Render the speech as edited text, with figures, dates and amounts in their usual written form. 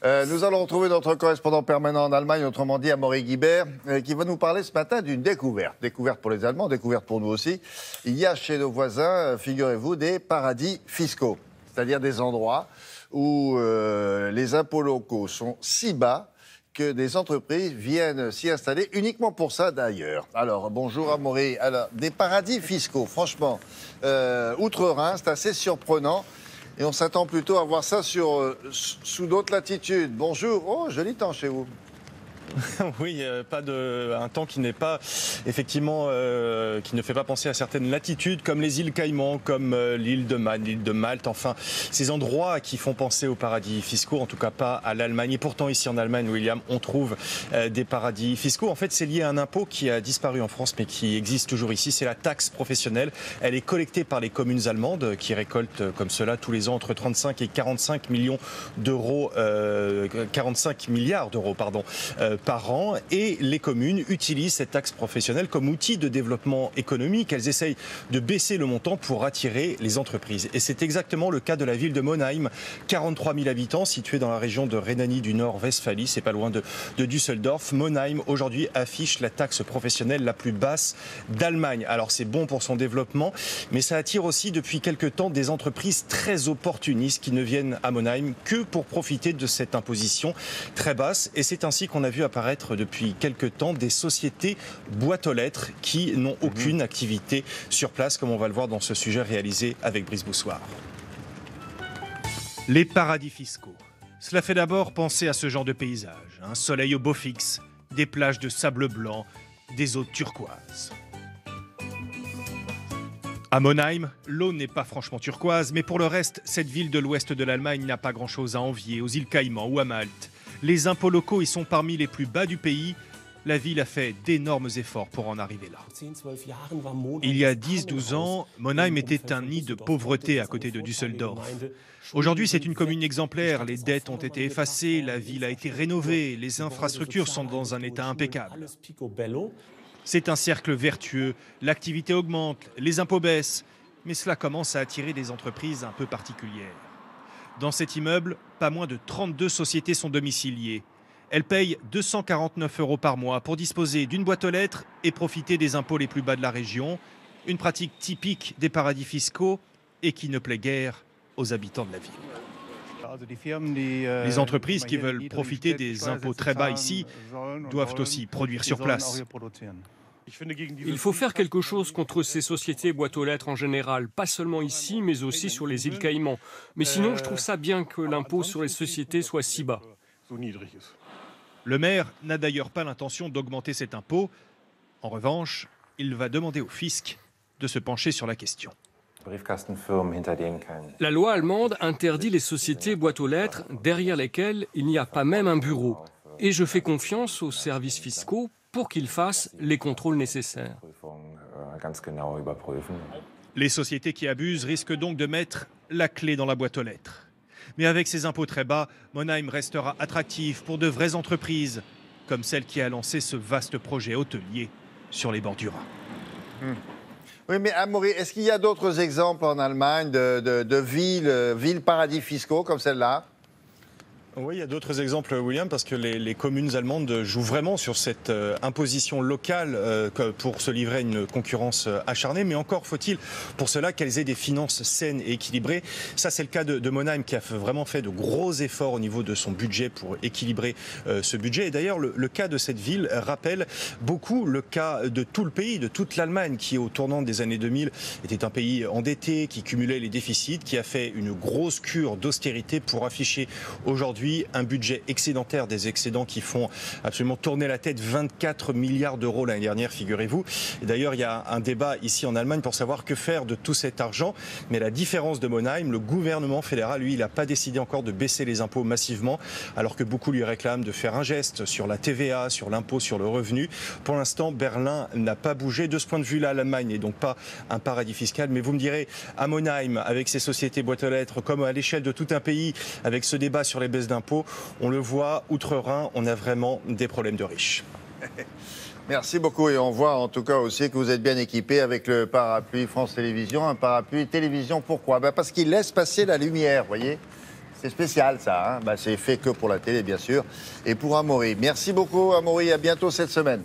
Nous allons retrouver notre correspondant permanent en Allemagne, autrement dit Amaury Guibert, qui va nous parler ce matin d'une découverte. Découverte pour les Allemands, découverte pour nous aussi. Il y a chez nos voisins, figurez-vous, des paradis fiscaux, c'est-à-dire des endroits où les impôts locaux sont si bas que des entreprises viennent s'y installer uniquement pour ça d'ailleurs. Alors, bonjour Amaury. Alors, des paradis fiscaux, franchement, outre-Rhin, c'est assez surprenant. Et on s'attend plutôt à voir ça sous d'autres latitudes. Bonjour, oh, joli temps chez vous. Oui, un temps qui n'est pas, effectivement, qui ne fait pas penser à certaines latitudes comme les îles Caïmans, comme l'île de Man, l'île de Malte, enfin, ces endroits qui font penser aux paradis fiscaux, en tout cas pas à l'Allemagne. Et pourtant, ici en Allemagne, William, on trouve des paradis fiscaux. En fait, c'est lié à un impôt qui a disparu en France, mais qui existe toujours ici. C'est la taxe professionnelle. Elle est collectée par les communes allemandes qui récoltent comme cela tous les ans entre 35 et 45 millions d'euros, 45 milliards d'euros, pardon, par an, et les communes utilisent cette taxe professionnelle comme outil de développement économique. Elles essayent de baisser le montant pour attirer les entreprises. Et c'est exactement le cas de la ville de Monheim, 43 000 habitants, située dans la région de Rhénanie du Nord-Westphalie, c'est pas loin de Düsseldorf. Monheim, aujourd'hui, affiche la taxe professionnelle la plus basse d'Allemagne. Alors c'est bon pour son développement, mais ça attire aussi depuis quelques temps des entreprises très opportunistes qui ne viennent à Monheim que pour profiter de cette imposition très basse. Et c'est ainsi qu'on a vu apparaître depuis quelques temps des sociétés boîtes aux lettres qui n'ont aucune activité sur place, comme on va le voir dans ce sujet réalisé avec Brice Boussoir. Les paradis fiscaux. Cela fait d'abord penser à ce genre de paysage. Un soleil au beau fixe, des plages de sable blanc, des eaux turquoises. À Monheim, l'eau n'est pas franchement turquoise, mais pour le reste, cette ville de l'ouest de l'Allemagne n'a pas grand-chose à envier aux îles Caïmans ou à Malte. Les impôts locaux y sont parmi les plus bas du pays. La ville a fait d'énormes efforts pour en arriver là. Il y a 10-12 ans, Monheim était un nid de pauvreté à côté de Düsseldorf. Aujourd'hui, c'est une commune exemplaire. Les dettes ont été effacées, la ville a été rénovée, les infrastructures sont dans un état impeccable. C'est un cercle vertueux, l'activité augmente, les impôts baissent, mais cela commence à attirer des entreprises un peu particulières. Dans cet immeuble, pas moins de 32 sociétés sont domiciliées. Elles payent 249 € par mois pour disposer d'une boîte aux lettres et profiter des impôts les plus bas de la région. Une pratique typique des paradis fiscaux et qui ne plaît guère aux habitants de la ville. Les entreprises qui veulent profiter des impôts très bas ici doivent aussi produire sur place. Il faut faire quelque chose contre ces sociétés boîtes aux lettres en général, pas seulement ici, mais aussi sur les îles Caïmans. Mais sinon, je trouve ça bien que l'impôt sur les sociétés soit si bas. Le maire n'a d'ailleurs pas l'intention d'augmenter cet impôt. En revanche, il va demander au fisc de se pencher sur la question. La loi allemande interdit les sociétés boîtes aux lettres derrière lesquelles il n'y a pas même un bureau. Et je fais confiance aux services fiscaux pour qu'ils fassent les contrôles nécessaires. Les sociétés qui abusent risquent donc de mettre la clé dans la boîte aux lettres. Mais avec ces impôts très bas, Monheim restera attractive pour de vraies entreprises, comme celle qui a lancé ce vaste projet hôtelier sur les bords du Rhin. Oui, mais Amaury, est-ce qu'il y a d'autres exemples en Allemagne de villes paradis fiscaux comme celle-là ? Oui, il y a d'autres exemples, William, parce que les communes allemandes jouent vraiment sur cette imposition locale pour se livrer à une concurrence acharnée. Mais encore faut-il pour cela qu'elles aient des finances saines et équilibrées. Ça, c'est le cas de Monheim qui a vraiment fait de gros efforts au niveau de son budget pour équilibrer ce budget. Et d'ailleurs, le cas de cette ville rappelle beaucoup le cas de tout le pays, de toute l'Allemagne, qui au tournant des années 2000 était un pays endetté, qui cumulait les déficits, qui a fait une grosse cure d'austérité pour afficher aujourd'hui un budget excédentaire, des excédents qui font absolument tourner la tête, 24 milliards d'euros l'année dernière, figurez-vous. Et d'ailleurs, il y a un débat ici en Allemagne pour savoir que faire de tout cet argent. Mais la différence de Monheim, le gouvernement fédéral, lui, il n'a pas décidé encore de baisser les impôts massivement, alors que beaucoup lui réclament de faire un geste sur la TVA, sur l'impôt sur le revenu. Pour l'instant, Berlin n'a pas bougé. De ce point de vue-là, l'Allemagne n'est donc pas un paradis fiscal. Mais vous me direz, à Monheim, avec ses sociétés boîtes aux lettres, comme à l'échelle de tout un pays, avec ce débat sur les baisses d'impôts, on le voit, outre-Rhin, on a vraiment des problèmes de riches. Merci beaucoup et on voit en tout cas aussi que vous êtes bien équipé avec le parapluie France Télévisions, un parapluie télévision. Pourquoi ? Parce qu'il laisse passer la lumière, vous voyez ? C'est spécial ça, hein. C'est fait que pour la télé bien sûr. Et pour Amaury. Merci beaucoup Amaury, à bientôt cette semaine.